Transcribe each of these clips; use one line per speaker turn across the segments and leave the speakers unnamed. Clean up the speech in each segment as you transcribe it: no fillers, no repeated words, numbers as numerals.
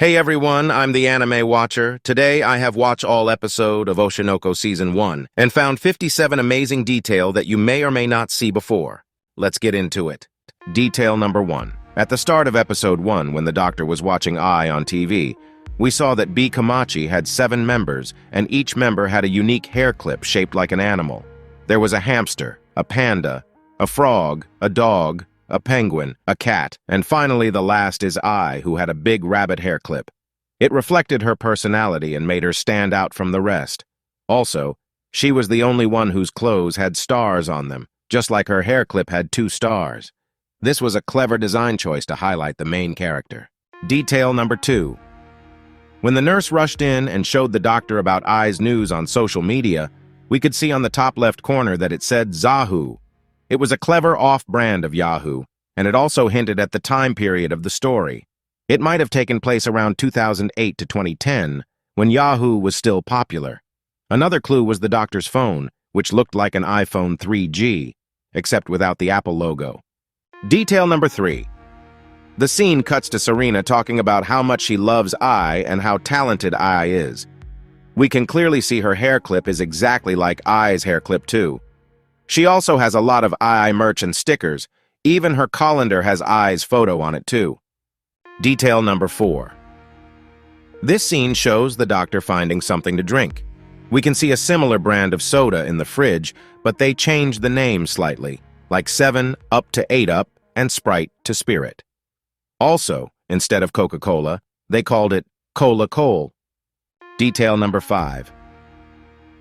Hey everyone, I'm the Anime Watcher. Today I have watched all episode of Oshinoko Season 1 and found 57 amazing detail that you may or may not see before. Let's get into it. Detail number 1. At the start of episode 1, when the doctor was watching Ai on TV, we saw that B Komachi had 7 members and each member had a unique hair clip shaped like an animal. There was a hamster, a panda, a frog, a dog, a penguin, a cat, and finally the last is Ai, who had a big rabbit hair clip. It reflected her personality and made her stand out from the rest. Also, she was the only one whose clothes had stars on them, just like her hair clip had 2 stars. This was a clever design choice to highlight the main character. Detail number 2. When the nurse rushed in and showed the doctor about Ai's news on social media, we could see on the top left corner that it said Zahu. It was a clever off-brand of Yahoo, and it also hinted at the time period of the story. It might have taken place around 2008 to 2010, when Yahoo was still popular. Another clue was the doctor's phone, which looked like an iPhone 3G, except without the Apple logo. Detail number 3. The scene cuts to Serena talking about how much she loves Ai and how talented Ai is. We can clearly see her hair clip is exactly like Ai's hair clip too. She also has a lot of Ai merch and stickers. Even her colander has Ai's photo on it too. Detail number 4. This scene shows the doctor finding something to drink. We can see a similar brand of soda in the fridge, but they changed the name slightly, like 7 Up to 8 Up and Sprite to Spirit. Also, instead of Coca-Cola, they called it Cola-Cole. Detail number 5.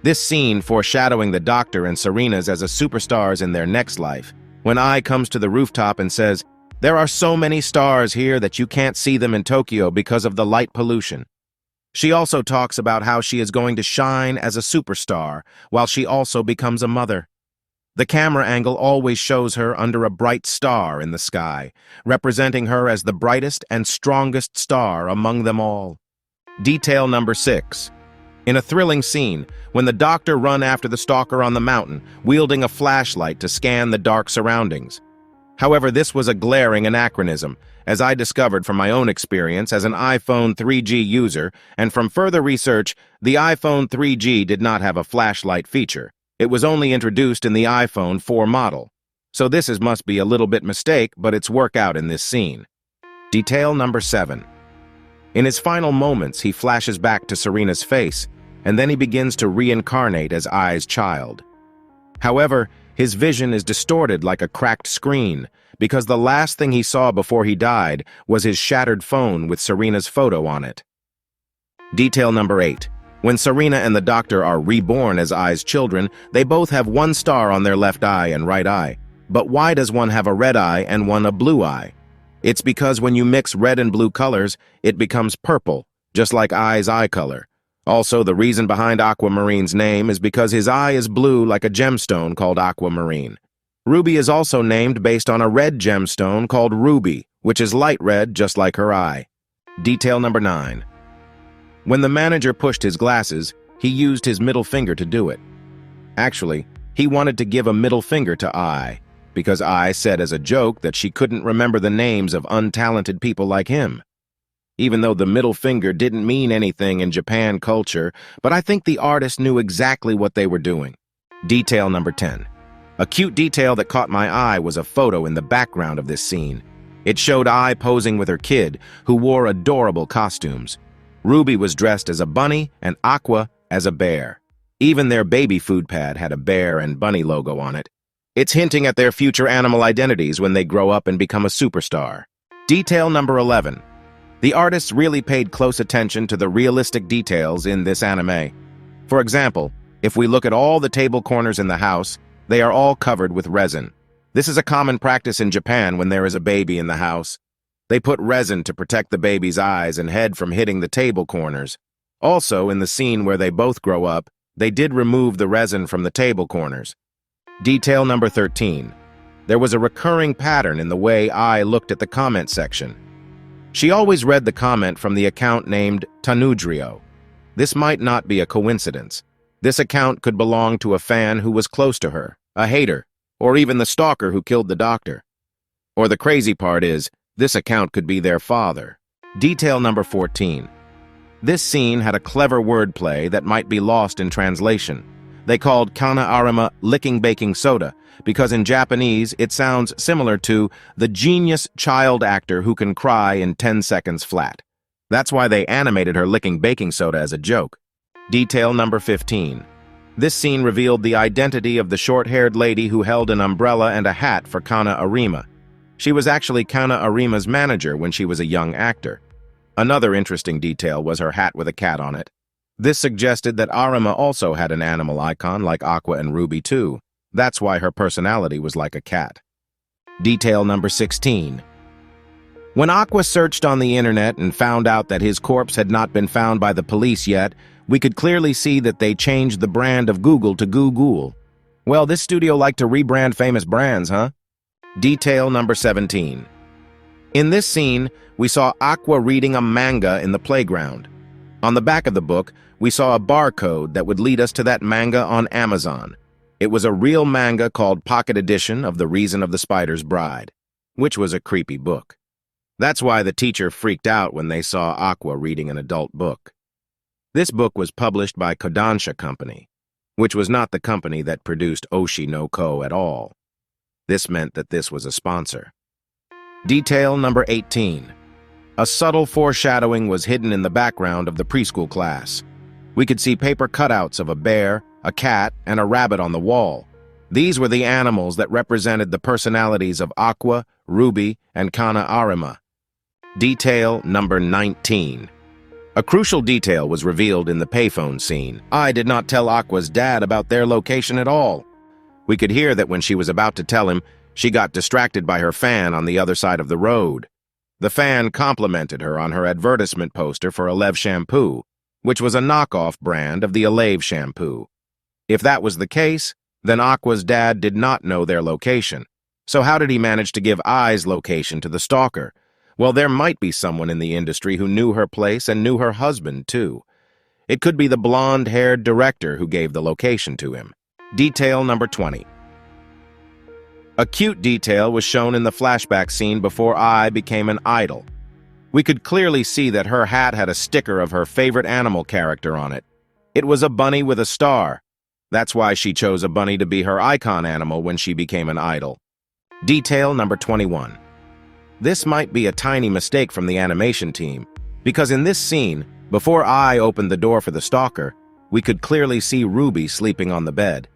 This scene foreshadowing the doctor and Serena's as a superstars in their next life, when Ai comes to the rooftop and says, "There are so many stars here that you can't see them in Tokyo because of the light pollution." She also talks about how she is going to shine as a superstar while she also becomes a mother. The camera angle always shows her under a bright star in the sky, representing her as the brightest and strongest star among them all. Detail number 6. In a thrilling scene, when the doctor run after the stalker on the mountain, wielding a flashlight to scan the dark surroundings. However, this was a glaring anachronism, as I discovered from my own experience as an iPhone 3G user, and from further research, the iPhone 3G did not have a flashlight feature. It was only introduced in the iPhone 4 model. So must be a little bit mistake, but it's work out in this scene. Detail number 7. In his final moments, he flashes back to Serena's face, and then he begins to reincarnate as Ai's child. However, his vision is distorted like a cracked screen, because the last thing he saw before he died was his shattered phone with Serena's photo on it. Detail number 8. When Serena and the doctor are reborn as Ai's children, they both have 1 star on their left eye and right eye. But why does one have a red eye and one a blue eye? It's because when you mix red and blue colors, it becomes purple, just like Ai's eye color. Also, the reason behind Aquamarine's name is because his eye is blue like a gemstone called Aquamarine. Ruby is also named based on a red gemstone called Ruby, which is light red just like her eye. Detail number 9. When the manager pushed his glasses, he used his middle finger to do it. Actually, he wanted to give a middle finger to Ai, because Ai said as a joke that she couldn't remember the names of untalented people like him. Even though the middle finger didn't mean anything in Japan culture, but I think the artist knew exactly what they were doing. Detail number 10. A cute detail that caught my eye was a photo in the background of this scene. It showed Ai posing with her kid, who wore adorable costumes. Ruby was dressed as a bunny and Aqua as a bear. Even their baby food pad had a bear and bunny logo on it. It's hinting at their future animal identities when they grow up and become a superstar. Detail number 11. The artists really paid close attention to the realistic details in this anime. For example, if we look at all the table corners in the house, they are all covered with resin. This is a common practice in Japan when there is a baby in the house. They put resin to protect the baby's eyes and head from hitting the table corners. Also, in the scene where they both grow up, they did remove the resin from the table corners. Detail number 13. There was a recurring pattern in the way Ai looked at the comment section. She always read the comment from the account named Tanudrio. This might not be a coincidence. This account could belong to a fan who was close to her, a hater, or even the stalker who killed the doctor. Or the crazy part is, this account could be their father. Detail number 14. This scene had a clever wordplay that might be lost in translation. They called Kana Arima licking baking soda because in Japanese it sounds similar to the genius child actor who can cry in 10 seconds flat. That's why they animated her licking baking soda as a joke. Detail number 15. This scene revealed the identity of the short-haired lady who held an umbrella and a hat for Kana Arima. She was actually Kana Arima's manager when she was a young actor. Another interesting detail was her hat with a cat on it. This suggested that Arima also had an animal icon like Aqua and Ruby too. That's why her personality was like a cat. Detail number 16. When Aqua searched on the internet and found out that his corpse had not been found by the police yet, we could clearly see that they changed the brand of Google to Google. Well, this studio liked to rebrand famous brands, huh? Detail number 17. In this scene, we saw Aqua reading a manga in the playground. On the back of the book, we saw a barcode that would lead us to that manga on Amazon. It was a real manga called Pocket Edition of The Reason of the Spider's Bride, which was a creepy book. That's why the teacher freaked out when they saw Aqua reading an adult book. This book was published by Kodansha Company, which was not the company that produced Oshinoko at all. This meant that this was a sponsor. Detail number 18. A subtle foreshadowing was hidden in the background of the preschool class. We could see paper cutouts of a bear, a cat, and a rabbit on the wall. These were the animals that represented the personalities of Aqua, Ruby, and Kana Arima. Detail number 19. A crucial detail was revealed in the payphone scene. I did not tell Aqua's dad about their location at all. We could hear that when she was about to tell him, she got distracted by her fan on the other side of the road. The fan complimented her on her advertisement poster for Aleve shampoo, which was a knockoff brand of the Aleve shampoo. If that was the case, then Aqua's dad did not know their location. So how did he manage to give I's location to the stalker? Well, there might be someone in the industry who knew her place and knew her husband, too. It could be the blonde-haired director who gave the location to him. Detail number 20. A cute detail was shown in the flashback scene before I became an idol. We could clearly see that her hat had a sticker of her favorite animal character on it. It was a bunny with a star. That's why she chose a bunny to be her icon animal when she became an idol. Detail number 21. This might be a tiny mistake from the animation team, because in this scene, before I opened the door for the stalker, we could clearly see Ruby sleeping on the bed.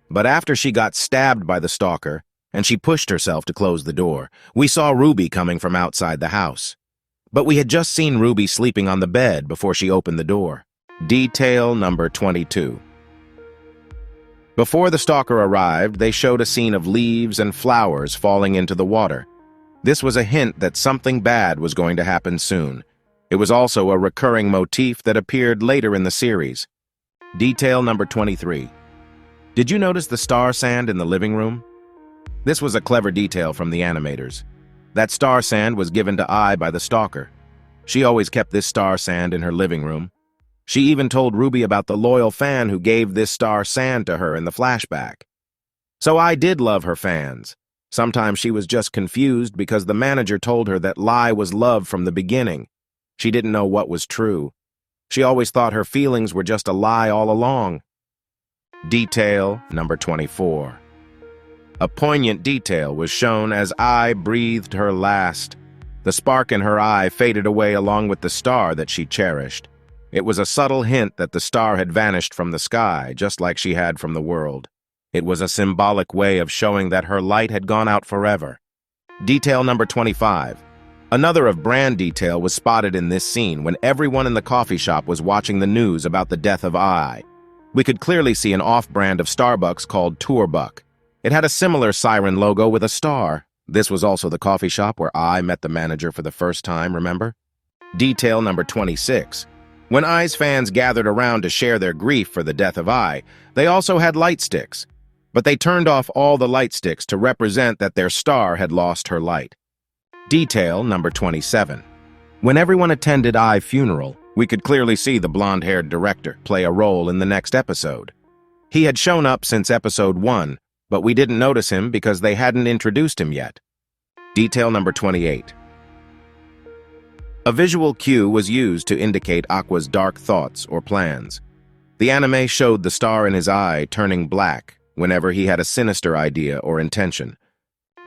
But after she got stabbed by the stalker, and she pushed herself to close the door, we saw Ruby coming from outside the house. But we had just seen Ruby sleeping on the bed before she opened the door. Detail number 22. Before the stalker arrived, they showed a scene of leaves and flowers falling into the water. This was a hint that something bad was going to happen soon. It was also a recurring motif that appeared later in the series. Detail number 23. Did you notice the star sand in the living room? This was a clever detail from the animators. That star sand was given to I by the stalker. She always kept this star sand in her living room. She even told Ruby about the loyal fan who gave this star sand to her in the flashback. So I did love her fans. Sometimes she was just confused because the manager told her that lie was love from the beginning. She didn't know what was true. She always thought her feelings were just a lie all along. Detail number 24. A poignant detail was shown as I breathed her last. The spark in her eye faded away along with the star that she cherished. It was a subtle hint that the star had vanished from the sky, just like she had from the world. It was a symbolic way of showing that her light had gone out forever. Detail number 25. Another of brand detail was spotted in this scene when everyone in the coffee shop was watching the news about the death of I. We could clearly see an off-brand of Starbucks called Tourbuck. It had a similar siren logo with a star. This was also the coffee shop where I met the manager for the first time, remember? Detail number 26. When I's fans gathered around to share their grief for the death of I, they also had light sticks. But they turned off all the light sticks to represent that their star had lost her light. Detail number 27. When everyone attended I's funeral, we could clearly see the blonde-haired director play a role in the next episode. He had shown up since episode 1, but we didn't notice him because they hadn't introduced him yet. Detail number 28. A visual cue was used to indicate Aqua's dark thoughts or plans. The anime showed the star in his eye turning black whenever he had a sinister idea or intention.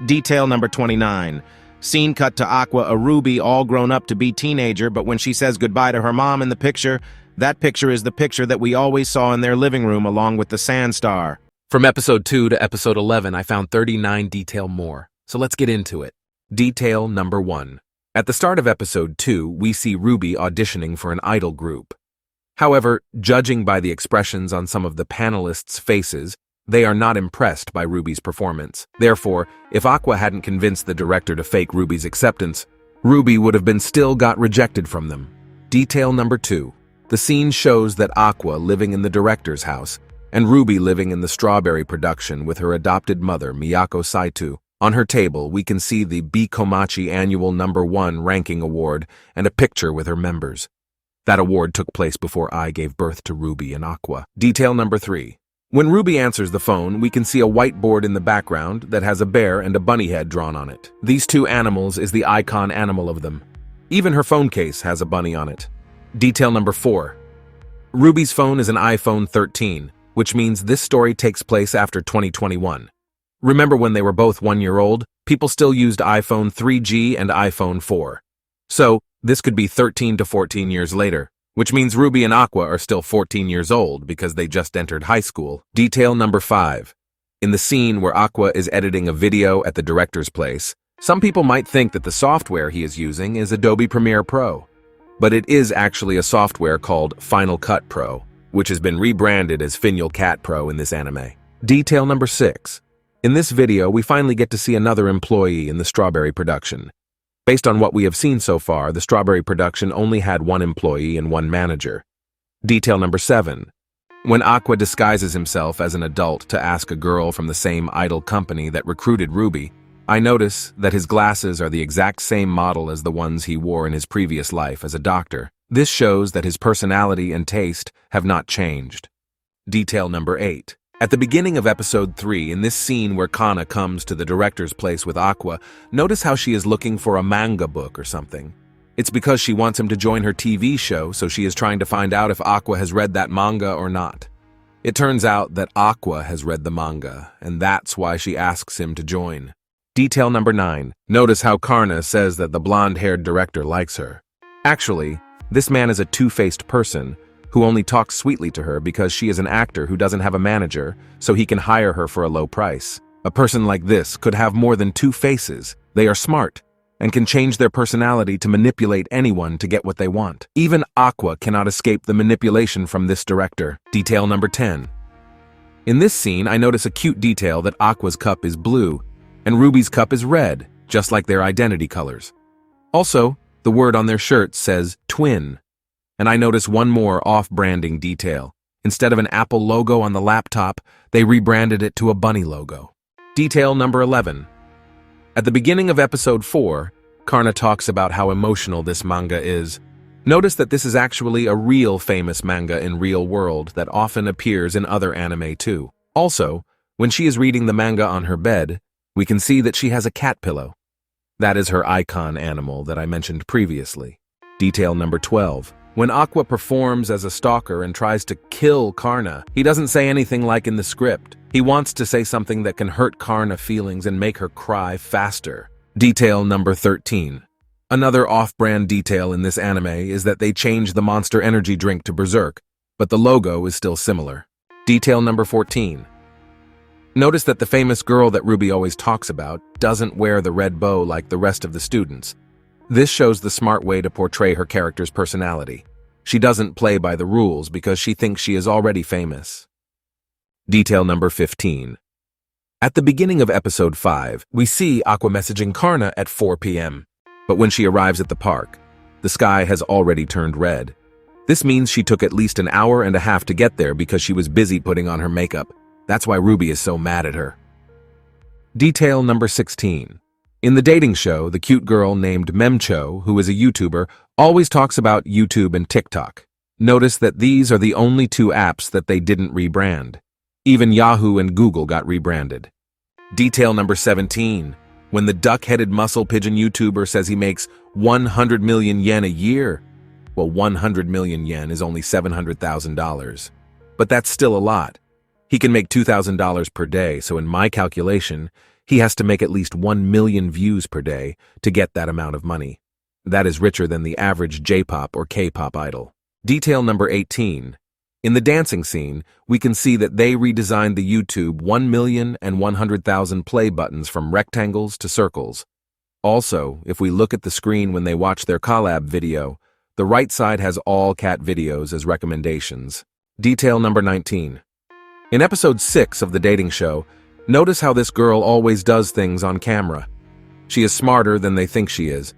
Detail number 29. Scene cut to Aqua, a Ruby all grown up to be teenager, but when she says goodbye to her mom in the picture, that picture is the picture that we always saw in their living room along with the sand star.
From episode 2 to episode 11, I found 39 detail more, so let's get into it. Detail number 1. At the start of episode 2, we see Ruby auditioning for an idol group. However, judging by the expressions on some of the panelists' faces, they are not impressed by Ruby's performance. Therefore, if Aqua hadn't convinced the director to fake Ruby's acceptance, Ruby would have been still got rejected from them. Detail number 2. The scene shows that Aqua living in the director's house and Ruby living in the strawberry production with her adopted mother, Miyako Saito. On her table, we can see the B Komachi annual #1 ranking award and a picture with her members. That award took place before I gave birth to Ruby and Aqua. Detail number 3. When Ruby answers the phone, we can see a whiteboard in the background that has a bear and a bunny head drawn on it. These two animals is the icon animal of them. Even her phone case has a bunny on it. Detail number 4. Ruby's phone is an iPhone 13, which means this story takes place after 2021. Remember when they were both 1 year old? People still used iPhone 3G and iPhone 4. So, this could be 13 to 14 years later, which means Ruby and Aqua are still 14 years old because they just entered high school. Detail number 5. In the scene where Aqua is editing a video at the director's place, some people might think that the software he is using is Adobe Premiere Pro. But it is actually a software called Final Cut Pro, which has been rebranded as Final Cut Pro in this anime. Detail number 6. In this video, we finally get to see another employee in the strawberry production. Based on what we have seen so far, the strawberry production only had 1 employee and 1 manager. Detail number 7. When Aqua disguises himself as an adult to ask a girl from the same idol company that recruited Ruby, I notice that his glasses are the exact same model as the ones he wore in his previous life as a doctor. This shows that his personality and taste have not changed. Detail number 8. At the beginning of episode 3, in this scene where Kana comes to the director's place with Aqua, notice how she is looking for a manga book or something. It's because she wants him to join her TV show, so she is trying to find out if Aqua has read that manga or not. It turns out that Aqua has read the manga, and that's why she asks him to join. Detail number 9. Notice how Karna says that the blonde-haired director likes her. Actually, this man is a two-faced person who only talks sweetly to her because she is an actor who doesn't have a manager, so he can hire her for a low price. A person like this could have more than 2 faces. They are smart and can change their personality to manipulate anyone to get what they want. Even Aqua cannot escape the manipulation from this director. Detail number 10. In this scene, I notice a cute detail that Aqua's cup is blue and Ruby's cup is red, just like their identity colors. Also, the word on their shirts says twin. And I notice one more off-branding detail. Instead of an Apple logo on the laptop, they rebranded it to a bunny logo. Detail number 11. At the beginning of episode 4, Karna talks about how emotional this manga is. Notice that this is actually a real famous manga in real world that often appears in other anime too. Also, when she is reading the manga on her bed, we can see that she has a cat pillow. That is her icon animal that I mentioned previously. Detail number 12. When Aqua performs as a stalker and tries to kill Karna, he doesn't say anything like in the script. He wants to say something that can hurt Karna's feelings and make her cry faster. Detail number 13. Another off-brand detail in this anime is that they changed the Monster Energy drink to Berserk, but the logo is still similar. Detail number 14. Notice that the famous girl that Ruby always talks about doesn't wear the red bow like the rest of the students. This shows the smart way to portray her character's personality. She doesn't play by the rules because she thinks she is already famous. Detail number 15. At the beginning of episode 5, we see Aqua messaging Karna at 4 p.m. But when she arrives at the park, the sky has already turned red. This means she took at least an hour and a half to get there because she was busy putting on her makeup. That's why Ruby is so mad at her. Detail number 16. In the dating show, the cute girl named Memcho, who is a YouTuber, always talks about YouTube and TikTok. Notice that these are the only 2 apps that they didn't rebrand. Even Yahoo and Google got rebranded. Detail number 17. When the duck-headed muscle pigeon YouTuber says he makes 100 million yen a year, well, 100 million yen is only $700,000. But that's still a lot. He can make $2,000 per day, so in my calculation, he has to make at least 1 million views per day to get that amount of money. That is richer than the average J-pop or K-pop idol. Detail number 18. In the dancing scene, we can see that they redesigned the YouTube 1,100,000 play buttons from rectangles to circles. Also, if we look at the screen when they watch their collab video, the right side has all cat videos as recommendations. Detail number 19. In episode 6 of the dating show, notice how this girl always does things on camera. She is smarter than they think she is.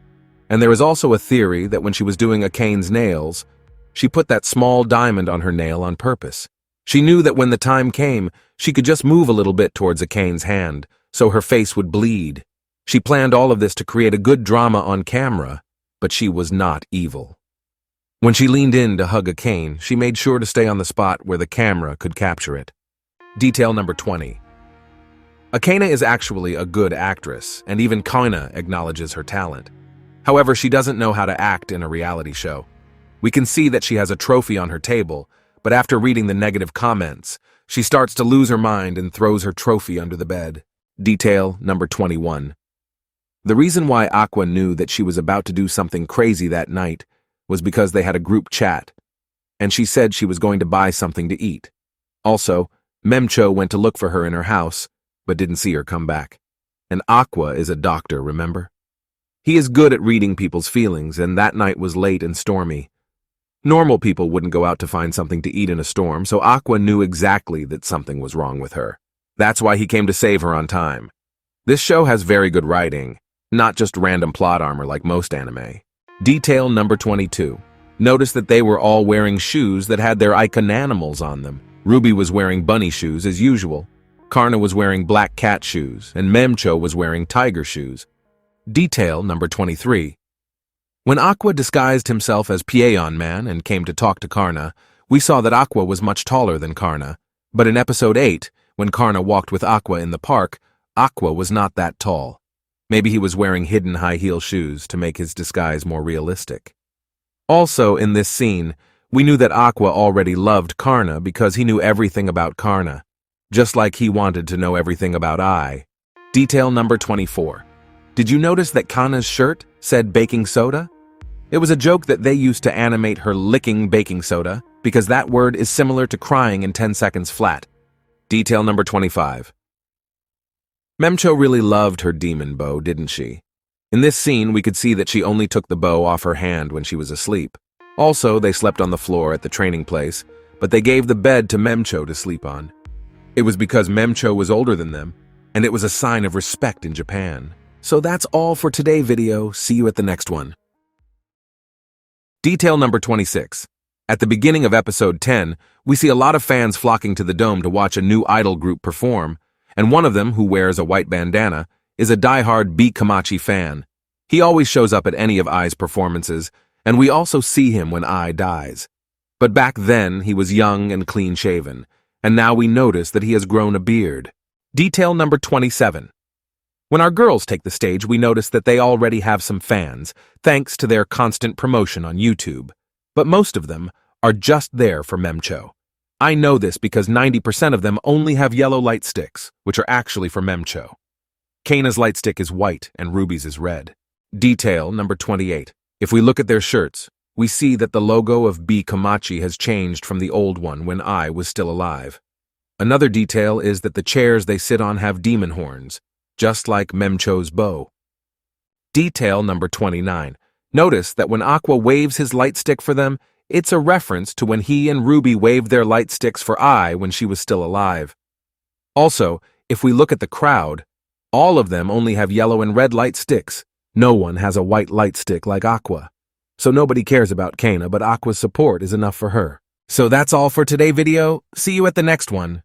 And there is also a theory that when she was doing Akane's nails, she put that small diamond on her nail on purpose. She knew that when the time came, she could just move a little bit towards Akane's hand, so her face would bleed. She planned all of this to create a good drama on camera, but she was not evil. When she leaned in to hug Akane, she made sure to stay on the spot where the camera could capture it. Detail number 20. Akane is actually a good actress, and even Kana acknowledges her talent. However, she doesn't know how to act in a reality show. We can see that she has a trophy on her table, but after reading the negative comments, she starts to lose her mind and throws her trophy under the bed. Detail number 21. The reason why Aqua knew that she was about to do something crazy that night was because they had a group chat, and she said she was going to buy something to eat. Also, Memcho went to look for her in her house, but didn't see her come back. And Aqua is a doctor, remember? He is good at reading people's feelings, and that night was late and stormy. Normal people wouldn't go out to find something to eat in a storm, so Aqua knew exactly that something was wrong with her. That's why he came to save her on time. This show has very good writing, not just random plot armor like most anime. Detail number 22. Notice that they were all wearing shoes that had their icon animals on them. Ruby was wearing bunny shoes as usual. Karna was wearing black cat shoes, and Memcho was wearing tiger shoes. Detail number 23. When Aqua disguised himself as Paeon Man and came to talk to Karna, we saw that Aqua was much taller than Karna. But in episode 8, when Karna walked with Aqua in the park, Aqua was not that tall. Maybe he was wearing hidden high-heel shoes to make his disguise more realistic. Also, in this scene, we knew that Aqua already loved Karna because he knew everything about Karna, just like he wanted to know everything about I. Detail number 24. Did you notice that Kana's shirt said baking soda? It was a joke that they used to animate her licking baking soda because that word is similar to crying in 10 seconds flat. Detail number 25. Memcho really loved her demon bow, didn't she? In this scene, we could see that she only took the bow off her hand when she was asleep. Also, they slept on the floor at the training place, but they gave the bed to Memcho to sleep on. It was because Memcho was older than them, and it was a sign of respect in Japan. So that's all for today's video. See you at the next one. Detail number 26. At the beginning of episode 10, we see a lot of fans flocking to the dome to watch a new idol group perform, and one of them, who wears a white bandana, is a die-hard B Komachi fan. He always shows up at any of Ai's performances, and we also see him when Ai dies. But back then, he was young and clean-shaven, and now we notice that he has grown a beard. Detail number 27. When our girls take the stage, we notice that they already have some fans, thanks to their constant promotion on YouTube. But most of them are just there for Memcho. I know this because 90% of them only have yellow light sticks, which are actually for Memcho. Kana's light stick is white and Ruby's is red. Detail number 28. If we look at their shirts, we see that the logo of B Komachi has changed from the old one when I was still alive. Another detail is that the chairs they sit on have demon horns, just like Memcho's bow. Detail number 29. Notice that when Aqua waves his light stick for them, it's a reference to when he and Ruby waved their light sticks for Ai when she was still alive. Also, if we look at the crowd, all of them only have yellow and red light sticks. No one has a white light stick like Aqua. So nobody cares about Kana, but Aqua's support is enough for her. So that's all for today's video. See you at the next one.